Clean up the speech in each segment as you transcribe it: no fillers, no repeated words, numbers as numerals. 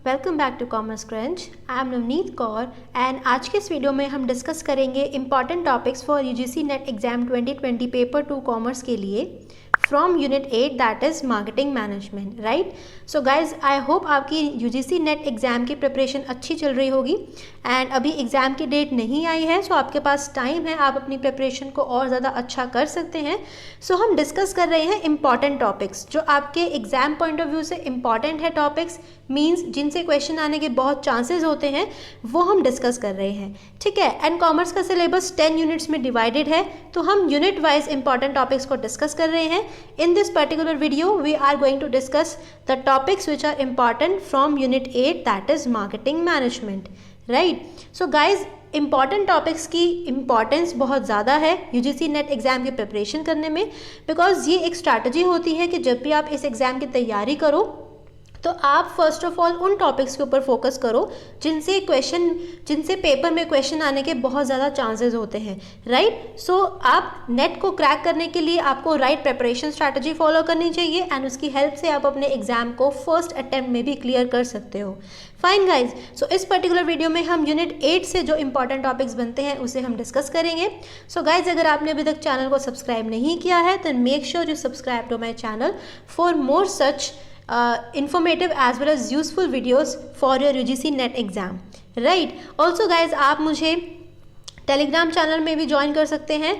Welcome back to commerce crunch. I am Navneet Kaur and आज के इस वीडियो में हम डिस्कस करेंगे important topics for UGC NET exam 2020 paper 2 commerce के लिए from unit 8 that is marketing management. Right, so guys I hope आपकी UGC NET exam की प्रिपरेशन अच्छी चल रही होगी एंड अभी एग्ज़ाम की डेट नहीं आई है, सो आपके पास टाइम है, आप अपनी प्रिपरेशन को और ज़्यादा अच्छा कर सकते हैं। सो हम डिस्कस कर रहे हैं इंपॉर्टेंट टॉपिक्स जो आपके एग्जाम पॉइंट ऑफ व्यू से इंपॉर्टेंट है। टॉपिक्स मीन्स जिनसे क्वेश्चन आने के बहुत चांसेस होते हैं, वो हम डिस्कस कर रहे हैं। ठीक है, एंड कॉमर्स का सिलेबस 10 यूनिट्स में डिवाइडेड है, तो हम यूनिट वाइज इंपॉर्टेंट टॉपिक्स को डिस्कस कर रहे हैं। In this particular video, we are going to discuss the topics which are important from Unit 8, that is Marketing Management. Right? So guys, important topics की importance बहुत ज़्यादा है UGC net exam की preparation करने में, बिकॉज ये एक strategy होती है कि जब भी आप इस एग्ज़ाम की तैयारी करो तो आप फर्स्ट ऑफ ऑल उन टॉपिक्स के ऊपर फोकस करो जिनसे पेपर में क्वेश्चन आने के बहुत ज़्यादा चांसेस होते हैं। राइट, सो आप नेट को क्रैक करने के लिए आपको राइट प्रिपरेशन स्ट्रैटेजी फॉलो करनी चाहिए एंड उसकी हेल्प से आप अपने एग्जाम को फर्स्ट अटेम्प्ट में भी क्लियर कर सकते हो। फाइन गाइज, सो इस पर्टिकुलर वीडियो में हम यूनिट 8 से जो इंपॉर्टेंट टॉपिक्स बनते हैं उसे हम डिस्कस करेंगे। सो गाइज, अगर आपने अभी तक चैनल को सब्सक्राइब नहीं किया है तो make sure you subscribe to my channel for more such informative as well as useful videos for your UGC net exam. Right, also guys, आप मुझे टेलीग्राम चैनल में भी ज्वाइन कर सकते हैं,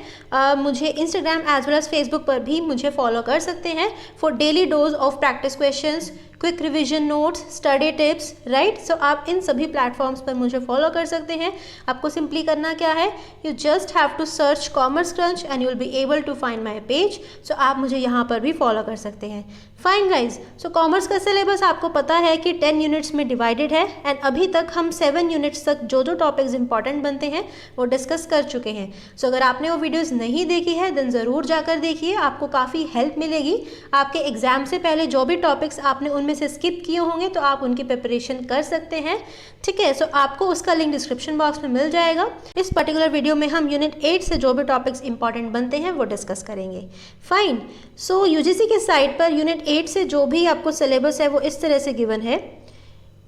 मुझे Instagram as well as Facebook पर भी मुझे फॉलो कर सकते हैं for daily dose of practice questions, quick revision notes, study tips. Right, so आप इन सभी प्लेटफॉर्म्स पर मुझे फॉलो कर सकते हैं। आपको सिंपली करना क्या है, you just have to search commerce crunch and you will be able to find my page. So आप मुझे यहाँ पर भी फॉलो कर सकते हैं। फाइन गाइज, सो कॉमर्स का सिलेबस आपको पता है कि 10 यूनिट्स में डिवाइडेड है एंड अभी तक हम 7 यूनिट्स तक जो टॉपिक्स इंपॉर्टेंट बनते हैं वो डिस्कस कर चुके हैं। सो अगर आपने वो वीडियोस नहीं देखी है देन ज़रूर जाकर देखिए, आपको काफ़ी हेल्प मिलेगी। आपके एग्जाम से पहले जो भी टॉपिक्स आपने उनमें से स्किप किए होंगे तो आप उनकी प्रिपरेशन कर सकते हैं। ठीक है, सो आपको उसका लिंक डिस्क्रिप्शन बॉक्स में मिल जाएगा। इस पर्टिकुलर वीडियो में हम यूनिट 8 से जो भी टॉपिक्स इंपॉर्टेंट बनते हैं वो डिस्कस करेंगे। फाइन, सो यूजीसी के साइट पर यूनिट 8 से जो भी आपको सिलेबस है वो इस तरह से गिवन है।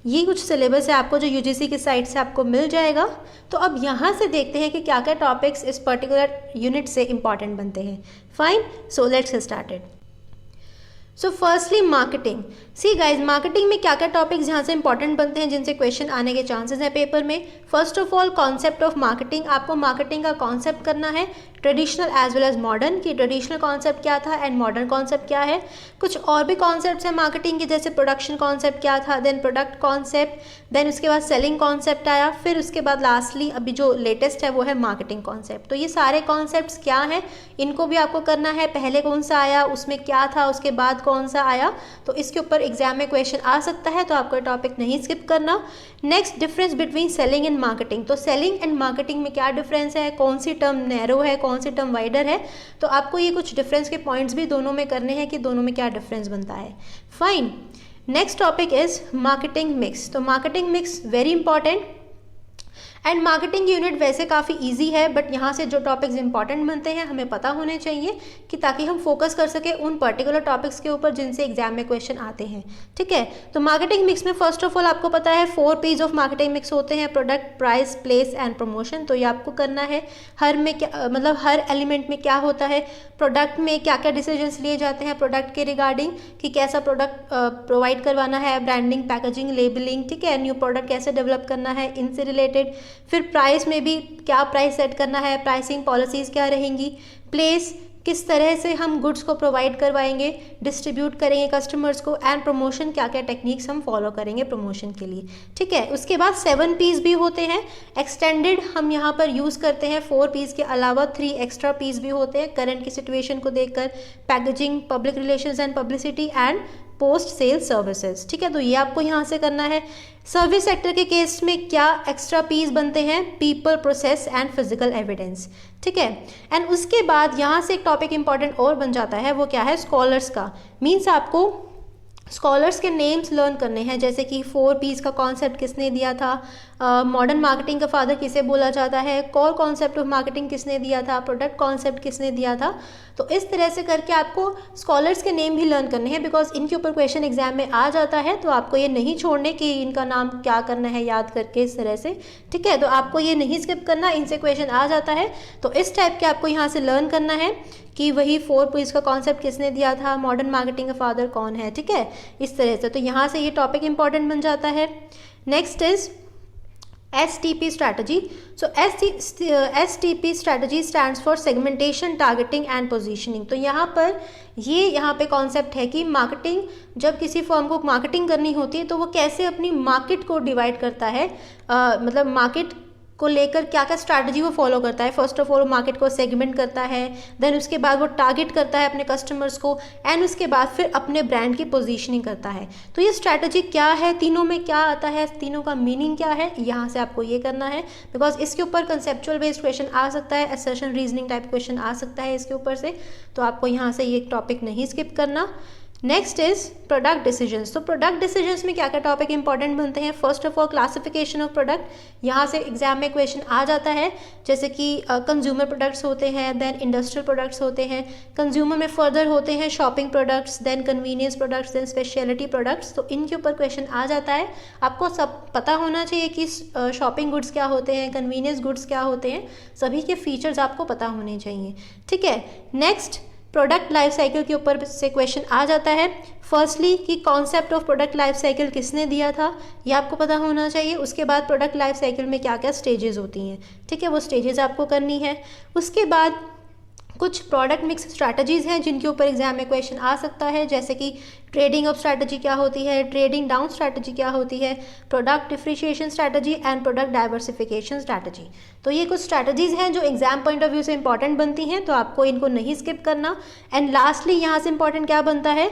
ये कुछ सिलेबस है आपको जो यूजीसी की साइट से आपको मिल जाएगा। तो अब यहाँ से देखते हैं कि क्या क्या टॉपिक्स इस पर्टिकुलर यूनिट से इंपॉर्टेंट बनते हैं। Fine, so let's get started. So firstly marketing. See guys, marketing में क्या क्या टॉपिक्स यहाँ से इंपॉर्टेंट बनते हैं जिनसे क्वेश्चन आने के चांसेस हैं पेपर में। First of all concept of marketing, आपको मार्केटिंग का कॉन्सेप्ट करना है, traditional as well as modern, कि ट्रेडिशनल कॉन्सेप्ट क्या था एंड मॉडर्न कॉन्सेप्ट क्या है। कुछ और भी कॉन्सेप्ट्स हैं मार्केटिंग के, जैसे प्रोडक्शन कॉन्सेप्ट क्या था, देन प्रोडक्ट कॉन्सेप्ट, देन उसके बाद सेलिंग कॉन्सेप्ट आया, फिर उसके बाद लास्टली अभी जो लेटेस्ट है वो है मार्केटिंग कॉन्सेप्ट। तो ये सारे कॉन्सेप्ट्स क्या हैं, इनको भी आपको करना है। पहले कौन सा आया, उसमें क्या था, उसके बाद कौन सा आया, तो इसके ऊपर एग्जाम में क्वेश्चन आ सकता है, तो आपको टॉपिक नहीं स्किप करना। Next, difference between selling and marketing. तो सेलिंग एंड मार्केटिंग में क्या डिफरेंस है, कौन सी टर्म नैरो है, कौन सी टर्म वाइडर है, तो आपको ये कुछ डिफरेंस के पॉइंट्स भी दोनों में करने हैं कि दोनों में क्या डिफरेंस बनता है। Fine, next topic is marketing mix. तो marketing mix very important and marketing unit वैसे काफ़ी इजी है, बट यहाँ से जो टॉपिक्स इंपॉर्टेंट बनते हैं हमें पता होने चाहिए कि ताकि हम फोकस कर सके उन पर्टिकुलर टॉपिक्स के ऊपर जिनसे एग्जाम में क्वेश्चन आते हैं। ठीक है, तो मार्केटिंग मिक्स में फर्स्ट ऑफ ऑल आपको पता है 4 P's ऑफ मार्केटिंग मिक्स होते हैं, product, price, place and promotion. तो ये आपको करना है। हर में क्या मतलब हर एलिमेंट में क्या होता है, प्रोडक्ट में क्या क्या डिसीजंस लिए जाते हैं प्रोडक्ट के रिगार्डिंग, कि कैसा प्रोडक्ट प्रोवाइड करवाना है, ब्रांडिंग, पैकेजिंग, लेबलिंग, ठीक है, न्यू प्रोडक्ट कैसे डेवलप करना है, इनसे रिलेटेड। फिर प्राइस में भी क्या प्राइस सेट करना है, प्राइसिंग पॉलिसीज़ क्या रहेंगी। प्लेस, किस तरह से हम गुड्स को प्रोवाइड करवाएंगे, डिस्ट्रीब्यूट करेंगे कस्टमर्स को, एंड प्रमोशन, क्या क्या टेक्निक्स हम फॉलो करेंगे प्रमोशन के लिए। ठीक है, उसके बाद 7 P's भी होते हैं। एक्सटेंडेड हम यहाँ पर यूज़ करते हैं 4 P's के अलावा 3 एक्स्ट्रा P's भी होते हैं करंट की सिचुएशन को देखकर, packaging, public relations and publicity and post sale services. ठीक है, तो ये आपको यहाँ से करना है। सर्विस सेक्टर के केस में क्या एक्स्ट्रा P's बनते हैं, people, process and physical evidence. ठीक है, एंड उसके बाद यहाँ से एक टॉपिक इंपॉर्टेंट और बन जाता है, वो क्या है, स्कॉलर्स का। मीन्स आपको स्कॉलर्स के नेम्स लर्न करने हैं, जैसे कि 4Ps का कॉन्सेप्ट किसने दिया था, मॉडर्न मार्केटिंग का फादर किसे बोला जाता है, कोर कॉन्सेप्ट ऑफ मार्केटिंग किसने दिया था, प्रोडक्ट कॉन्सेप्ट किसने दिया था। तो इस तरह से करके आपको स्कॉलर्स के नेम भी लर्न करने हैं, बिकॉज इनके ऊपर क्वेश्चन एग्जाम में आ जाता है। तो आपको ये नहीं छोड़ने कि इनका नाम क्या करना है याद करके इस तरह से, ठीक है। तो आपको ये नहीं स्किप करना, इनसे क्वेश्चन आ जाता है तो इस टाइप के आपको यहाँ से लर्न करना है कि वही 4Ps का कॉन्सेप्ट किसने दिया था, मॉडर्न मार्केटिंग का फादर कौन है, ठीक है, इस तरह से। तो यहाँ से ये टॉपिक इंपॉर्टेंट बन जाता है। Next is STP strategy. So STP strategy stands for segmentation, targeting and positioning. तो यहाँ पे कॉन्सेप्ट है कि मार्केटिंग, जब किसी फर्म को मार्केटिंग करनी होती है तो वो कैसे अपनी मार्केट को डिवाइड करता है, मतलब मार्केट को लेकर क्या क्या स्ट्रैटेजी वो फॉलो करता है। फर्स्ट ऑफ ऑल मार्केट को सेगमेंट करता है, देन उसके बाद वो टारगेट करता है अपने कस्टमर्स को, एंड उसके बाद फिर अपने ब्रांड की पोजीशनिंग करता है। तो ये स्ट्रैटेजी क्या है, तीनों में क्या आता है, तीनों का मीनिंग क्या है, यहाँ से आपको ये करना है, बिकॉज इसके ऊपर कंसेप्चुअल बेस्ड क्वेश्चन आ सकता है, असर्शन रीजनिंग टाइप क्वेश्चन आ सकता है इसके ऊपर से। तो आपको यहाँ से ये टॉपिक नहीं स्किप करना। Next is product decisions. तो प्रोडक्ट डिसीजंस में क्या क्या टॉपिक इंपॉर्टेंट बनते हैं। First of all classification of product, यहाँ से एग्जाम में क्वेश्चन आ जाता है, जैसे कि कंज्यूमर प्रोडक्ट्स होते हैं, देन इंडस्ट्रियल प्रोडक्ट्स होते हैं, कंज्यूमर में फर्दर होते हैं shopping products, then convenience products, then speciality products. तो इनके ऊपर क्वेश्चन आ जाता है। आपको सब पता होना चाहिए कि शॉपिंग गुड्स क्या होते हैं, कन्वीनियंस गुड्स क्या होते हैं, सभी के फीचर्स आपको पता होने चाहिए, ठीक है। नेक्स्ट प्रोडक्ट लाइफ साइकिल के ऊपर से क्वेश्चन आ जाता है। फर्स्टली कि concept of product life cycle किसने दिया था, ये आपको पता होना चाहिए। उसके बाद प्रोडक्ट लाइफ साइकिल में क्या क्या स्टेजेस होती हैं, ठीक है, वो स्टेजेस आपको करनी है। उसके बाद कुछ प्रोडक्ट मिक्स स्ट्रैटेजीज़ हैं जिनके ऊपर एग्जाम में क्वेश्चन आ सकता है, जैसे कि ट्रेडिंग अप स्ट्रैटेजी क्या होती है, ट्रेडिंग डाउन स्ट्रैटेजी क्या होती है, product differentiation strategy and product diversification strategy. तो ये कुछ स्ट्रैटेजीज़ हैं जो एग्जाम पॉइंट ऑफ व्यू से इंपॉर्टेंट बनती हैं, तो आपको इनको नहीं स्किप करना। एंड लास्टली यहाँ से इंपॉर्टेंट क्या बनता है,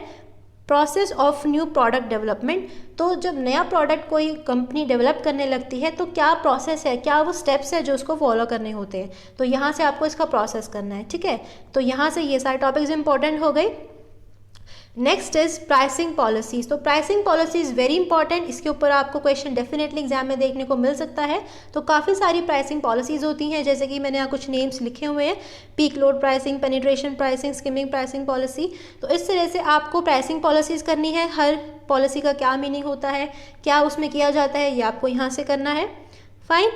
process of new product development. तो जब नया प्रोडक्ट कोई कंपनी डेवलप करने लगती है तो क्या प्रोसेस है, क्या वो स्टेप्स है जो उसको फॉलो करने होते हैं, तो यहाँ से आपको इसका प्रोसेस करना है, ठीक है। तो यहाँ से ये सारे टॉपिक्स इंपॉर्टेंट हो गए। Next is pricing policies. तो pricing policy is very important, इसके ऊपर आपको क्वेश्चन डेफिनेटली एग्जाम में देखने को मिल सकता है। तो काफ़ी सारी प्राइसिंग पॉलिसीज़ होती हैं, जैसे कि मैंने यहाँ कुछ नेम्स लिखे हुए हैं, peak load pricing, penetration pricing, skimming pricing policy. तो इस तरह से आपको प्राइसिंग पॉलिसीज़ करनी है, हर पॉलिसी का क्या मीनिंग होता है, क्या उसमें किया जाता है, ये आपको यहाँ से करना है। Fine.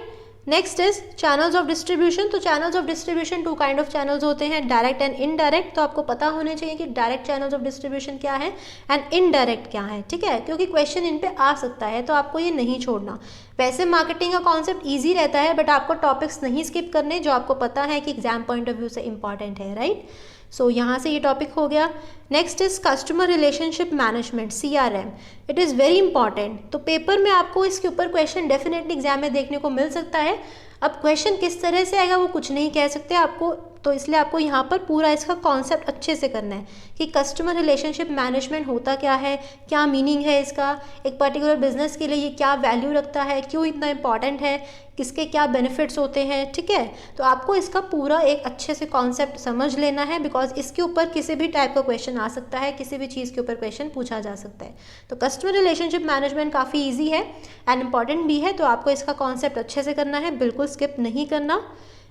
Next is channels of distribution. तो channels of distribution two kind of channels होते हैं, डायरेक्ट एंड इनडायरेक्ट। तो आपको पता होने चाहिए कि डायरेक्ट चैनल्स ऑफ डिस्ट्रीब्यूशन क्या है एंड इनडायरेक्ट क्या है, ठीक है, क्योंकि क्वेश्चन इन पे आ सकता है, तो आपको ये नहीं छोड़ना। वैसे मार्केटिंग का कॉन्सेप्ट ईजी रहता है, बट आपको टॉपिक्स नहीं स्किप करने जो आपको पता है कि एग्जाम पॉइंट ऑफ व्यू से इंपॉर्टेंट है, राइट। सो यहाँ से ये टॉपिक हो गया। Next is customer relationship management, CRM। It is very important. तो पेपर में आपको इसके ऊपर क्वेश्चन डेफिनेटली एग्जाम में देखने को मिल सकता है। अब क्वेश्चन किस तरह से आएगा वो कुछ नहीं कह सकते आपको, तो इसलिए आपको यहाँ पर पूरा इसका कॉन्सेप्ट अच्छे से करना है कि कस्टमर रिलेशनशिप मैनेजमेंट होता क्या है, क्या मीनिंग है इसका, एक पर्टिकुलर बिजनेस के लिए ये क्या वैल्यू रखता है, क्यों इतना इंपॉर्टेंट है, किसके क्या बेनिफिट्स होते हैं, ठीक है। तो आपको इसका पूरा एक अच्छे से कॉन्सेप्ट समझ लेना है, बिकॉज इसके ऊपर किसी भी टाइप का क्वेश्चन आ सकता है, किसी भी चीज़ के ऊपर क्वेश्चन पूछा जा सकता है। तो कस्टमर रिलेशनशिप मैनेजमेंट काफ़ी ईजी है एंड इंपॉर्टेंट भी है, तो आपको इसका कॉन्सेप्ट अच्छे से करना है, बिल्कुल स्किप नहीं करना।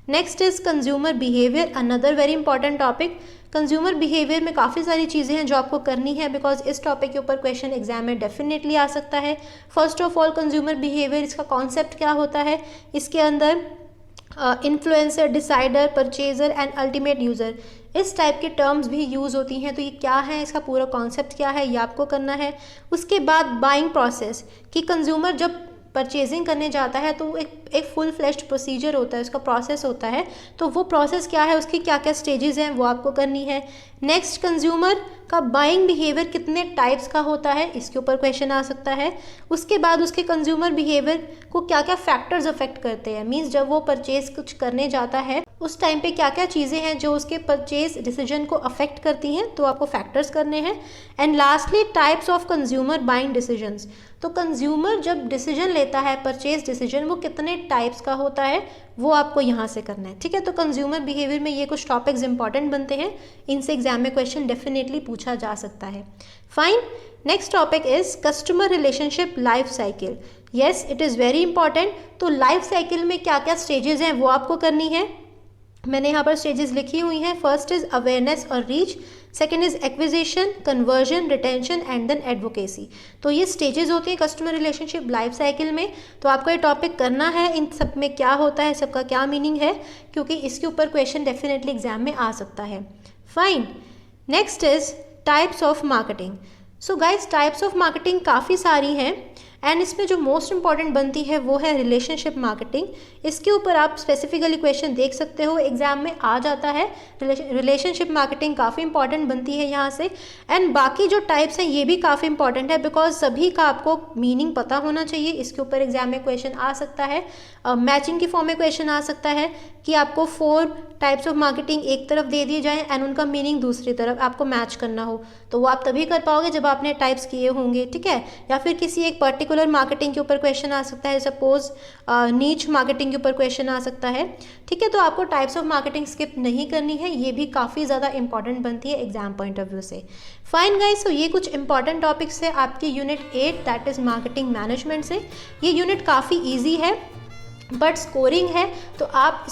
Next is consumer behaviour, another very important topic. Consumer behaviour में काफ़ी सारी चीज़ें हैं जो आपको करनी है, बिकॉज इस टॉपिक के ऊपर क्वेश्चन एग्जाम में डेफिनेटली आ सकता है। First of all consumer behaviour, इसका कॉन्सेप्ट क्या होता है, इसके अंदर influencer, decider, purchaser and ultimate user, इस टाइप के टर्म्स भी यूज़ होती हैं। तो ये क्या है, इसका पूरा कॉन्सेप्ट क्या है, ये आपको करना है। उसके बाद बाइंग प्रोसेस, कि कंज्यूमर जब परचेजिंग करने जाता है तो एक फुल फ्लेश्ड प्रोसीजर होता है, उसका प्रोसेस होता है, तो वो प्रोसेस क्या है, उसकी क्या क्या स्टेजेस हैं, वो आपको करनी है। नेक्स्ट, कंज्यूमर का बाइंग बिहेवियर कितने टाइप्स का होता है, इसके ऊपर क्वेश्चन आ सकता है। उसके बाद उसके कंज्यूमर बिहेवियर को क्या क्या फैक्टर्स अफेक्ट करते हैं, मीन्स जब वो परचेज कुछ करने जाता है उस टाइम पे क्या क्या चीज़ें हैं जो उसके परचेज डिसीजन को अफेक्ट करती हैं, तो आपको फैक्टर्स करने हैं। And lastly types of consumer buying decisions. तो कंज्यूमर जब डिसीजन लेता है परचेज डिसीजन, वो कितने टाइप्स का होता है वो आपको यहाँ से करना है, ठीक है। तो कंज्यूमर बिहेवियर में ये कुछ टॉपिक्स इंपॉर्टेंट बनते हैं, इनसे एग्जाम में क्वेश्चन डेफिनेटली पूछा जा सकता है। Fine, next topic is customer relationship life cycle. Yes, it is very important. तो लाइफ साइकिल में क्या क्या स्टेजेस हैं वो आपको करनी है। मैंने यहाँ पर स्टेजेस लिखी हुई हैं। फर्स्ट इज अवेयरनेस और reach, second is acquisition, conversion, retention and then advocacy. तो ये स्टेजेस होती हैं कस्टमर रिलेशनशिप लाइफ साइकिल में। तो आपको ये टॉपिक करना है, इन सब में क्या होता है, सबका क्या मीनिंग है, क्योंकि इसके ऊपर क्वेश्चन डेफिनेटली एग्जाम में आ सकता है। Fine, next is types of marketing. So guys types of marketing काफ़ी सारी हैं एंड इसमें जो मोस्ट इंपॉर्टेंट बनती है वो है रिलेशनशिप मार्केटिंग। इसके ऊपर आप स्पेसिफिकली क्वेश्चन देख सकते हो, एग्जाम में आ जाता है। रिलेशनशिप मार्केटिंग काफ़ी इंपॉर्टेंट बनती है यहाँ से। एंड बाकी जो टाइप्स हैं ये भी काफ़ी इंपॉर्टेंट है, बिकॉज सभी का आपको मीनिंग पता होना चाहिए। इसके ऊपर एग्जाम में क्वेश्चन आ सकता है, मैचिंग की फॉर्म में क्वेश्चन आ सकता है कि आपको 4 टाइप्स ऑफ मार्केटिंग एक तरफ दे दिए जाएँ एंड उनका मीनिंग दूसरी तरफ आपको मैच करना हो, तो वो आप तभी कर पाओगे जब आपने टाइप्स किए होंगे, ठीक है। या फिर किसी एक पर्टिकुलर मार्केटिंग के ऊपर क्वेश्चन आ सकता है, सपोज नीच मार्केटिंग के ऊपर क्वेश्चन आ सकता है, ठीक है। तो आपको टाइप्स ऑफ मार्केटिंग स्किप नहीं करनी है, ये भी काफ़ी ज़्यादा इंपॉर्टेंट बनती है एग्जाम पॉइंट ऑफ व्यू से। फाइन गाइस, तो ये कुछ इंपॉर्टेंट टॉपिक्स है आपकी unit 8 that is marketing management से। ये यूनिट काफ़ी ईजी है बट स्कोरिंग है, तो आप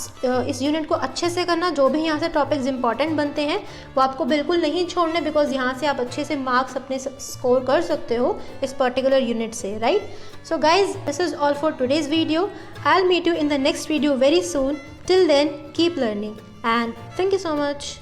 इस यूनिट को अच्छे से करना। जो भी यहाँ से टॉपिक्स इंपॉर्टेंट बनते हैं वो आपको बिल्कुल नहीं छोड़ने, बिकॉज यहाँ से आप अच्छे से मार्क्स अपने स्कोर कर सकते हो इस पर्टिकुलर यूनिट से, right. So guys, this is all for today's video. I will meet you in the next video very soon. Till then keep learning and thank you so much.